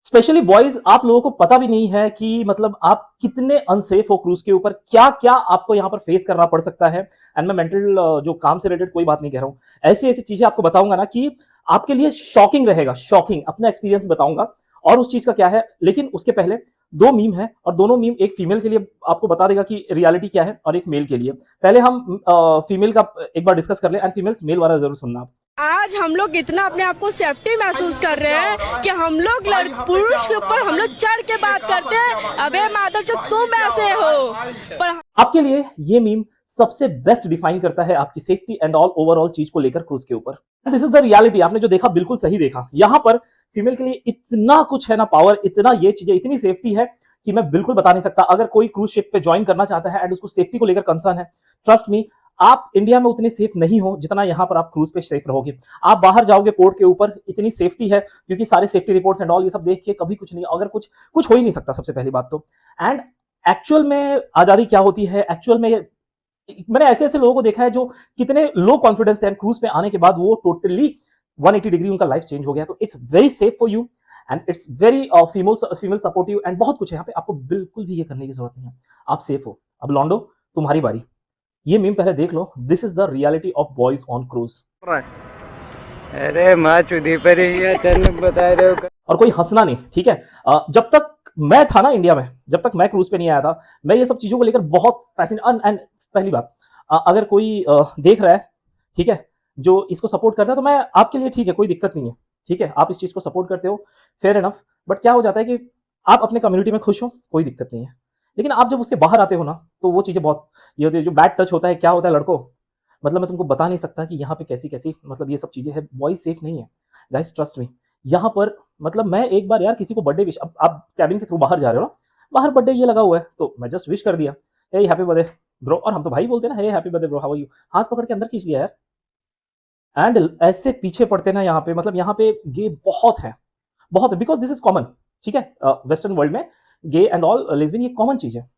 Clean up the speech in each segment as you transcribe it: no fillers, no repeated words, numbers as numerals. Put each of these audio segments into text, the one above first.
Specially boys, आप लोगों को पता भी नहीं है कि मतलब आप कितने अनसेफ हो क्रूज के ऊपर, क्या क्या आपको यहाँ पर फेस करना पड़ सकता है। एंड मैं मेंटल जो काम से रिलेटेड कोई बात नहीं कह रहा हूँ, ऐसी ऐसी चीजें आपको बताऊंगा ना कि आपके लिए शॉकिंग रहेगा, शॉकिंग अपना एक्सपीरियंस बताऊंगा और उस चीज का क्या है। लेकिन उसके पहले दो मीम है और दोनों मीम एक फीमेल के लिए आपको बता देगा कि रियलिटी क्या है और एक मेल के लिए। पहले हम फीमेल का एक बार डिस्कस कर ले, एंड फीमेल्स मेल वाला जरूर सुनना आप। आज हम लोग इतना अपने आप को सेफ्टी महसूस कर रहे हैं कि हम लोग पुरुष के ऊपर हम लोग चढ़ के बात करते हैं, अबे माधव जो तुम ऐसे हो। पर आपके लिए ये मीम सबसे बेस्ट डिफाइन करता है आपकी सेफ्टी एंड ऑल ओवरऑल चीज को लेकर क्रूज के ऊपर। दिस इज द रियलिटी, आपने जो देखा बिल्कुल सही देखा। यहां पर फीमेल के लिए इतना कुछ है ना, पावर, इतना ये चीजें, इतनी सेफ्टी है कि मैं बिल्कुल बता नहीं सकता। अगर कोई क्रूज शिप पे ज्वाइन करना चाहता है एंड उसको सेफ्टी को लेकर कंसर्न है, ट्रस्ट मी, आप इंडिया में उतने सेफ नहीं हो जितना यहां पर आप क्रूज पे सेफ रहोगे। आप बाहर जाओगे पोर्ट के ऊपर, इतनी सेफ्टी है क्योंकि सारे सेफ्टी रिपोर्ट्स एंड ऑल ये सब देख के कभी कुछ नहीं, अगर कुछ कुछ हो ही नहीं सकता सबसे पहली बात तो। एंड एक्चुअल में आजादी क्या होती है, एक्चुअल में मैंने ऐसे ऐसे लोगों को देखा है जो कितने लो कॉन्फिडेंस थे, क्रूज पे आने के बाद वो टोटली 180 डिग्री उनका लाइफ चेंज हो गया। तो it's very safe for you and it's very female supportive and बहुत कुछ है यहाँ पे, आपको बिल्कुल भी ये करने की जरूरत नहीं है, आप सेफ हो। अब लॉन्डो, तुम्हारी बारी। ये मीम पहले देख लो, this is the reality of boys on cruise. अरे माँ चुदी पर ही अचानक बता रहे हो। और कोई हंसना नहीं, ठीक है। जब तक मैं था ना इंडिया में, जब तक मैं क्रूज पे नहीं आया था, मैं ये सब चीजों को लेकर बहुत फैसिनेट। एंड पहली बात, अगर कोई देख रहा है, ठीक है, जो इसको सपोर्ट करता है, तो मैं आपके लिए ठीक है, कोई दिक्कत नहीं है, ठीक है, आप इस चीज को सपोर्ट करते हो, फेयर इनफ। बट क्या हो जाता है कि आप अपने कम्युनिटी में खुश हो, कोई दिक्कत नहीं है, लेकिन आप जब उसके बाहर आते हो ना, तो वो चीजें बहुत ये होती है। जो बैड टच होता है, क्या होता है लड़कों, मतलब मैं तुमको बता नहीं सकता कि यहाँ पे कैसी कैसी मतलब ये सब चीजें हैं। बॉयज सेफ नहीं है गाइस, ट्रस्ट मी। यहाँ पर मतलब मैं एक बार यार किसी को बर्थडे विश, अब आप कैबिन के थ्रू बाहर जा रहे हो ना, बाहर बर्थडे ये लगा हुआ है तो मैं जस्ट विश कर दिया, हे हैप्पी बर्थडे ब्रो, और हम तो भाई बोलते हैं ना, hey happy birthday bro, how are you, हाथ पकड़ के अंदर खींच लिया यार। एंड ऐसे पीछे पड़ते ना यहाँ पे, मतलब यहाँ पे गे बहुत है, बहुत है, बिकॉज दिस इज कॉमन, ठीक है। वेस्टर्न वर्ल्ड में गे एंड ऑल लेस्बियन ये कॉमन चीज है,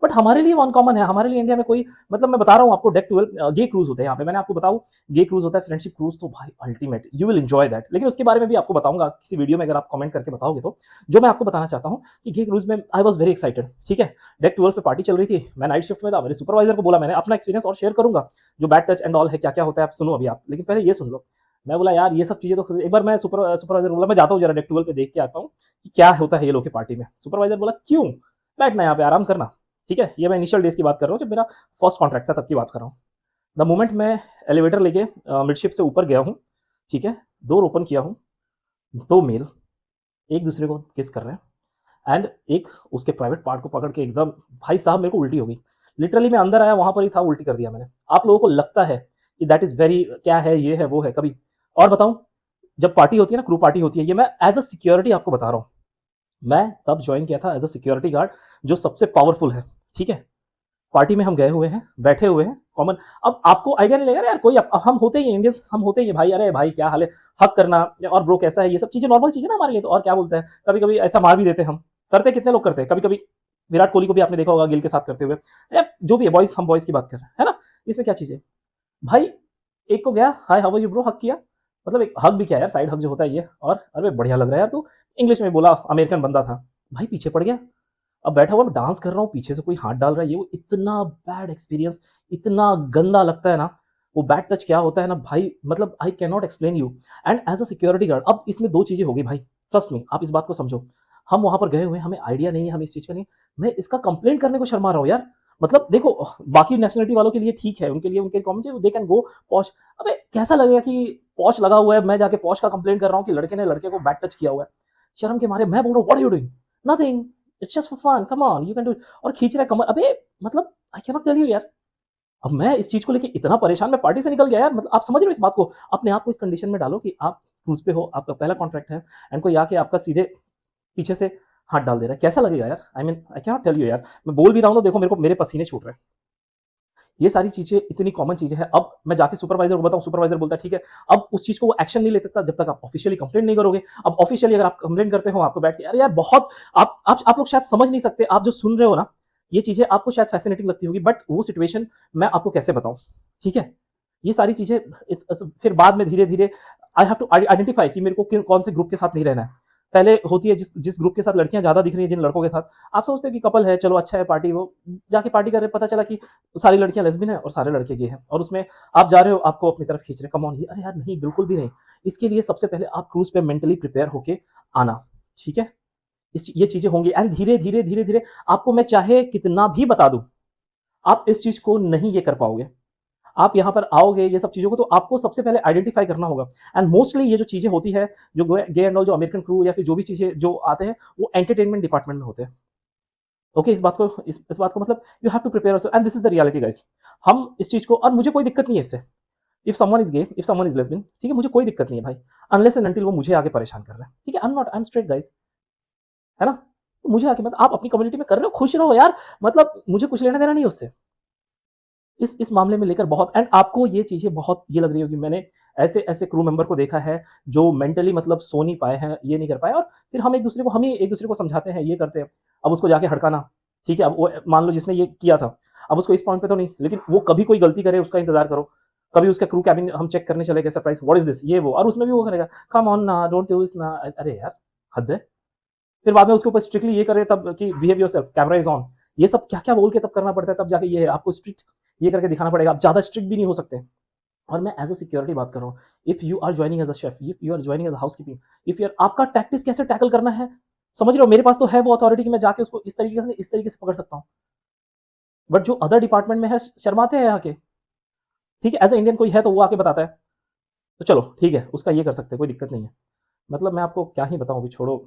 बट हमारे लिए अनकॉमन है। हमारे लिए इंडिया में कोई, मतलब मैं बता रहा हूँ आपको, डेक 12 गे क्रूज होते हैं यहाँ पे। मैंने आपको बताऊँ, गे क्रूज होता है, फ्रेंडशिप क्रूज, तो भाई ultimate, you will enjoy that. लेकिन उसके बारे में भी आपको बताऊंगा किसी वीडियो में, अगर आप कमेंट करके बताओगे तो। जो मैं आपको बताना चाहता हूँ कि गे क्रूज में आई वॉज वेरी एक्साइटेड, ठीक है। डेक 12 पे पार्टी चल रही थी, मैं नाइट शिफ्ट में था, मेरे सुपरवाइजर को बोला, मैंने अपना एक्सपीरियंस और शेयर करूंगा, जो बैड टच एंड ऑल है, क्या क्या होता है, आप सुनो अभी आप, लेकिन पहले ये सुन लो। मैं बोला यार ये सब चीजें तो एक बार, मैं सुपरवाइजर बोला मैं जाता हूँ जरा डेक 12 पे देख के आता हूँ कि क्या होता है ये लोग की पार्टी में। सुपरवाइजर बोला क्यों, बैठना यहाँ पे आराम करना, ठीक है। ये मैं इनिशियल डेज की बात कर रहा हूँ, जब मेरा फर्स्ट कॉन्ट्रैक्ट था तब की बात कर रहा हूँ। द मोमेंट मैं एलिवेटर लेके मिडशिप से ऊपर गया हूँ, ठीक है, डोर ओपन किया हूँ, दो मेल एक दूसरे को किस कर रहे हैं एंड एक उसके प्राइवेट पार्ट को पकड़ के एकदम, भाई साहब मेरे को उल्टी हो गई। लिटरली मैं अंदर आया, वहां पर ही था, उल्टी कर दिया मैंने। आप लोगों को लगता है कि दैट इज वेरी क्या है, ये है वो है, कभी और बताऊं, जब पार्टी होती है ना, क्रू पार्टी होती है, ये मैं एज अ सिक्योरिटी आपको बता रहा हूँ, मैं तब ज्वाइन किया था एज अ सिक्योरिटी गार्ड, जो सबसे पावरफुल है, ठीक है। पार्टी में हम गए हुए हैं, बैठे हुए हैं कॉमन। अब आपको आइडिया नहीं लगेगा यार, कोई हम होते ही इंडियंस, हम होते ही भाई, अरे भाई क्या हाल है, हक करना और ब्रो कैसा है, ये सब चीजें नॉर्मल चीजें ना हमारे लिए, तो और क्या बोलते हैं, कभी कभी ऐसा मार भी देते हैं हम, करते कितने लोग करते हैं कभी कभी। विराट कोहली को भी आपने देखा होगा गिल के साथ करते हुए, जो भी है बॉयज, हम बॉयज की बात कर रहे हैं, है ना, इसमें क्या चीज है भाई। एक को गया, hi how are you bro, hug किया, मतलब एक हक भी क्या यार, साइड हक जो होता है ये, और अरे बढ़िया लग रहा है यार तू, इंग्लिश में बोला, अमेरिकन बंदा था भाई, पीछे पड़ गया। अब बैठा हुआ मैं डांस कर रहा हूँ, पीछे से कोई हाथ डाल रहा है, ये वो, इतना बैड एक्सपीरियंस, इतना गंदा लगता है ना वो बैड टच क्या होता है ना भाई, मतलब I can not explain you. And as a security guard, अब इसमें दो चीजें हो गई भाई, ट्रस्ट मी, आप इस बात को समझो। हम वहां पर गए हुए, हमें आइडिया नहीं है, हमें इस चीज का नहीं, मैं इसका कंप्लेंट करने को शर्मा रहा हूँ यार। मतलब देखो, बाकी नेशनलिटी वालों के लिए ठीक है, उनके लिए उनके common, they can go posh. अबे कैसा लगेगा कि पॉश लगा हुआ है, मैं जाके पॉश का कंप्लेंट कर रहा हूँ कि लड़के ने लड़के को बैड टच किया हुआ है। शर्म के मारे मैं बोल रहा हूँ what are you doing, nothing, it's just for fun, come on you can do it, और खींच रहा है कमर। अबे मतलब I can not tell you यार। अब मैं इस चीज को लेके इतना परेशान, मैं पार्टी से निकल गया यार। मतलब आप समझ रहे हो इस बात को, अपने आप को इस कंडीशन में डालो कि आप क्रूज पे हो, आपका पहला कॉन्ट्रैक्ट है, एंड कोई आके आपका सीधे पीछे से हाथ डाल दे रहा है, कैसा लगेगा यार। I mean I can not tell you यार, मैं बोल भी रहा हूँ तो देखो मेरे को, मेरे पसीने छूट रहे हैं। ये सारी चीजें इतनी कॉमन चीजें हैं। अब मैं जाके सुपरवाइजर को बताऊं, सुपरवाइजर बोलता है ठीक है। अब उस चीज को वो एक्शन नहीं लेता जब तक आप ऑफिशियली कंप्लेंट नहीं करोगे। अब ऑफिशियली अगर आप कंप्लेंट करते हो, आपको बैठ के अरे यार बहुत, आप लोग शायद समझ नहीं सकते, आप जो सुन रहे हो ना, ये चीजें आपको शायद फैसिनेटिंग लगती होगी, बट वो सिचुएशन मैं आपको कैसे बताऊं, ठीक है। ये सारी चीजें फिर बाद में धीरे धीरे आई हैव टू आइडेंटिफाई कि मेरे को कौन से ग्रुप के साथ नहीं रहना है। पहले होती है जिस जिस ग्रुप के साथ लड़कियां ज्यादा दिख रही है, जिन लड़कों के साथ आप सोचते हो कि कपल है, चलो अच्छा है पार्टी, वो जाके पार्टी कर रहे, पता चला कि सारी लड़कियां लेस्बियन है और सारे लड़के गे हैं, और उसमें आप जा रहे हो, आपको अपनी तरफ खींच रहे, कम ऑन, अरे यार नहीं, बिल्कुल भी नहीं। इसके लिए सबसे पहले आप क्रूज पे मेंटली प्रिपेयर होके आना, ठीक है। ये चीजें होंगी, एंड धीरे धीरे धीरे धीरे आपको मैं चाहे कितना भी बता दूं, आप इस चीज को नहीं ये कर पाओगे। आप यहाँ पर आओगे ये सब चीज़ों को, तो आपको सबसे पहले आइडेंटिफाई करना होगा। एंड मोस्टली ये जो चीज़ें होती है, जो गे एंड ऑल, जो अमेरिकन क्रू या फिर जो भी चीज़ें जो आते हैं, वो एंटरटेनमेंट डिपार्टमेंट में होते हैं। ओके, इस बात को मतलब you have to prepare yourself, and this is the reality guys. हम इस चीज़ को, और मुझे कोई दिक्कत नहीं है इससे, if someone is gay, if someone is lesbian, ठीक है, मुझे कोई दिक्कत नहीं है भाई, अनलेस एंड अनटिल वो मुझे आगे परेशान कर रहा है, ठीक है। आई एम स्ट्रेट गाइस, है ना। तो मुझे आके, मतलब आप अपनी कम्युनिटी में कर रहे हो, खुश रहो यार, मतलब मुझे कुछ लेना देना नहीं है उससे। इस मामले में लेकर बहुत, एंड आपको ये चीज़ें बहुत ये लग रही होगी, मैंने ऐसे ऐसे क्रू मेंबर को देखा है जो मेंटली मतलब सो नहीं पाए हैं, ये नहीं कर पाए, और फिर हम ही एक दूसरे को समझाते हैं, ये करते हैं, अब उसको जाके हड़काना, ठीक है। अब वो मान लो जिसने ये किया था, अब उसको इस पॉइंट पे तो नहीं, लेकिन वो कभी कोई गलती करे उसका इंतजार करो, कभी उसका क्रू कैबिन हम चेक करने चले गए, सरप्राइज, व्हाट इज दिस, ये वो, और उसमें भी वो करेगा, कम ऑन ना, डोंट डू दिस ना, अरे यार हद है। फिर बाद में उसके ऊपर स्ट्रिक्टली ये करे तब कि behave yourself, camera is on, ये सब क्या क्या बोल के तब करना पड़ता है, तब जाके ये आपको स्ट्रिक्ट ये करके दिखाना पड़ेगा। आप ज़्यादा स्ट्रिक्ट भी नहीं हो सकते। और मैं एज अ सिक्योरिटी बात कर रहा हूँ, if you are joining as a chef, if you are joining as housekeeping, if you आपका टैक्टिस कैसे टैकल करना है, समझ रहे हो, मेरे पास तो है वो अथॉरिटी कि मैं जाके उसको इस तरीके से पकड़ सकता हूँ, बट जो अदर डिपार्टमेंट में है शर्माते हैं आके, ठीक है। एज अ इंडियन कोई है तो वो आके बताता है, तो चलो ठीक है, उसका ये कर सकते हैं, कोई दिक्कत नहीं है। मतलब मैं आपको क्या ही बताऊं, अभी छोड़ो,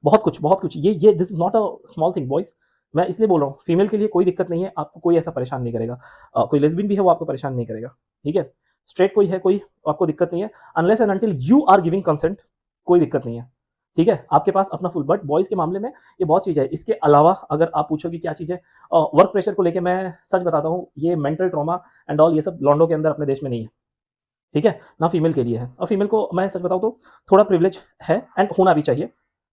बहुत कुछ ये this is not a small thing boys. मैं इसलिए बोल रहा हूँ, फीमेल के लिए कोई दिक्कत नहीं है, आपको कोई ऐसा परेशान नहीं करेगा, कोई लेस्बियन भी है वो आपको परेशान नहीं करेगा, ठीक है। स्ट्रेट कोई है, कोई आपको दिक्कत नहीं है, unless and until you are giving consent, कोई दिक्कत नहीं है, ठीक है। आपके पास अपना फुल, बट बॉयज के मामले में ये बहुत चीज़ है। इसके अलावा अगर आप पूछोगे क्या चीज़ है, वर्क प्रेशर को लेकर मैं सच बताता हूँ, ये मेंटल ट्रॉमा एंड ऑल, ये सब लॉन्डो के अंदर अपने देश में नहीं है, ठीक है ना, फीमेल के लिए है। और फीमेल को मैं सच बताऊँ तो थोड़ा प्रिविलेज है, एंड होना भी चाहिए,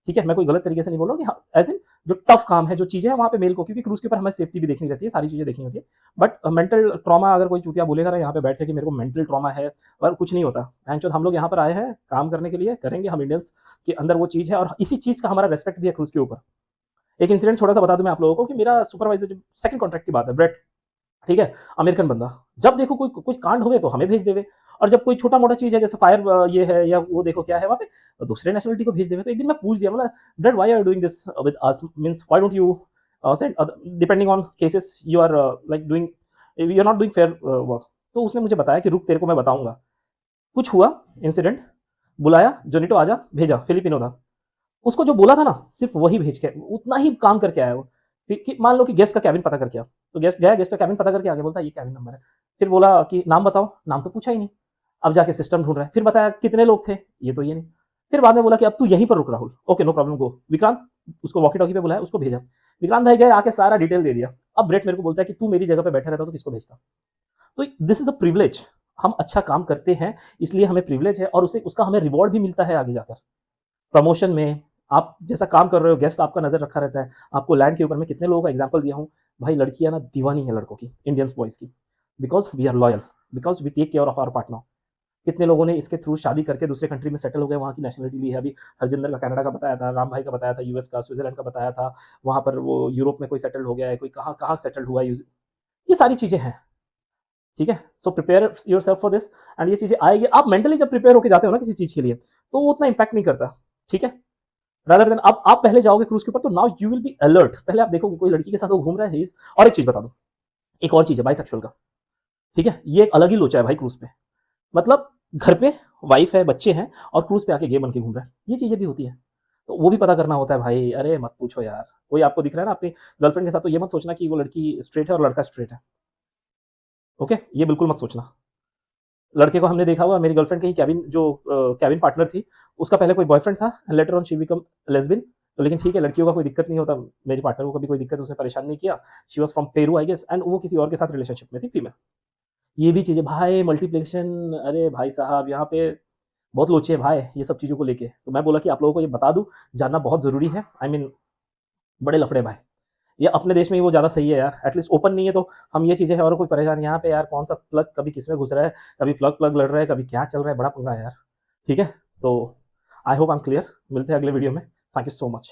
ठीक है। मैं कोई गलत तरीके से नहीं बोल रहा हूँ कि हाँ, एज इन जो टफ काम है, जो चीज़ें हैं वहाँ पे मेल को, क्योंकि क्रूज के ऊपर हमें सेफ्टी भी देखनी रहती है, सारी चीज़ें देखनी होती है। बट मेंटल ट्रॉमा अगर कोई चूतिया बोलेगा ना यहाँ पे बैठ के कि मेरे को मेंटल ट्रॉमा है, और कुछ नहीं होता। एंड हम लोग यहाँ पर आए हैं काम करने के लिए, करेंगे, हम इंडियंस के अंदर वो चीज़ है, और इसी चीज़ का हमारा रेस्पेक्ट भी है क्रूज के ऊपर। एक इंसिडेंट छोटा सा बता दूं मैं आप लोगों को, कि मेरा सुपरवाइजर, सेकंड कॉन्ट्रैक्ट की बात है, ब्रेट, ठीक है, अमेरिकन बंदा, जब देखो कोई कुछ कांड हुए तो हमें भेज देवे, और जब कोई छोटा मोटा चीज है, जैसे फायर ये है या वो देखो क्या है वहाँ पे, तो दूसरे नेशनलिटी को भेज देवे। तो एक दिन मैं पूछ दिया, बोला bread why are you doing this with us, means why don't you send, depending on cases you are like doing, you are not doing fair work. तो उसने मुझे बताया कि रुक तेरे को मैं बताऊंगा। कुछ हुआ इंसिडेंट, बुलाया, जोनिटो आजा, भेजा, फिलिपिनो था, उसको जो बोला था ना सिर्फ वही भेज के उतना ही काम करके आया वो। मान लो कि गेस्ट का कैबिन पता करके आया, तो गेस्ट गया, गेस्ट का कैबिन पता करके आगे बोलता है ये कैबिन नंबर है। फिर बोला कि नाम बताओ, नाम तो पूछा ही नहीं। अब जाके सिस्टम ढूंढ रहा है, फिर बताया कितने लोग थे, ये तो ये नहीं। फिर बाद में बोला कि अब तू यहीं पर रुक राहुल, ओके नो प्रॉब्लम, गो विक्रांत, उसको वॉकी टॉकी पे बुलाया, उसको भेजा। विक्रांत भाई गए, आके सारा डिटेल दे दिया। अब ब्रेट मेरे को बोलता है कि तू मेरी जगह पे बैठा रहता तो किसको भेजता। तो दिस इज अ प्रिविलेज, हम अच्छा काम करते हैं इसलिए हमें प्रिविलेज है, और उसे उसका हमें रिवॉर्ड भी मिलता है आगे जाकर प्रमोशन में। आप जैसा काम कर रहे हो, गेस्ट आपका नजर रखा रहता है, आपको लैंड के ऊपर। मैं कितने लोगों का एग्जांपल दिया हूँ भाई, लड़कियां ना दीवानी है लड़कों की, इंडियंस बॉयज की, because we are loyal, because we take care of our partner. कितने लोगों ने इसके थ्रू शादी करके दूसरे कंट्री में सेटल हो गए, वहाँ की नेशनलिटी ली है। अभी हरजिंदर का कनाडा का बताया था, राम भाई का बताया था यूएस का, स्विट्जरलैंड का बताया था, वहाँ पर वो यूरोप में कोई सेटल हो गया है, कोई कहाँ कहाँ सेटल हुआ है, ये सारी चीजें हैं, ठीक है। So prepare your self for this, and ये चीजें आएगी। आप मेंटली जब प्रिपेयर होकर जाते हो ना किसी चीज के लिए, तो वो उतना इंपैक्ट नहीं करता, ठीक है। रादर देन अब आप पहले जाओगे क्रूज के ऊपर, तो now you will be alert. पहले आप देखोगे कोई लड़की के साथ वो घूम रहा है, और एक चीज बता दूं, एक और चीज है बाइसेक्सुअल का, ठीक है, ये एक अलग ही लोचा है भाई क्रूज पे। मतलब घर पे वाइफ है, बच्चे हैं, और क्रूज पे आके गे बन के घूम रहा है, ये चीजें भी होती है। तो वो भी पता करना होता है भाई। अरे मत पूछो यार, कोई आपको दिख रहा है ना अपनी गर्लफ्रेंड के साथ, तो ये मत सोचना कि वो लड़की स्ट्रेट है और लड़का स्ट्रेट है, ओके, ये बिल्कुल मत सोचना। लड़के को हमने देखा हुआ, मेरी गर्लफ्रेंड की कैबिन जो कैबिन पार्टनर थी, उसका पहले कोई बॉयफ्रेंड था, later on she become lesbian. तो लेकिन ठीक है, लड़कियों का कोई दिक्कत नहीं होता, मेरी पार्टनर को कभी कोई दिक्कत, उसने परेशान नहीं किया। She was from Peru I guess, and वो किसी और के साथ रिलेशनशिप में थी, फीमेल। ये भी चीज़ें भाई, मल्टीप्लिकेशन, अरे भाई साहब यहाँ पे बहुत लोचे है भाई ये सब चीज़ों को लेके। तो मैं बोला कि आप लोगों को ये बता दूं, जानना बहुत ज़रूरी है। आई मीन बड़े लफड़े भाई, ये अपने देश में ही वो ज़्यादा सही है यार, एटलीस्ट ओपन नहीं है तो हम ये चीज़ें हैं, और कोई परेशान यहाँ पे यार, कौन सा प्लग कभी किस में घुस रहा है, कभी प्लग प्लग लड़ रहा है, कभी क्या चल रहा है, बड़ा पंगा है यार, ठीक है। तो I hope I am clear. मिलते हैं अगले वीडियो में। Thank you so much.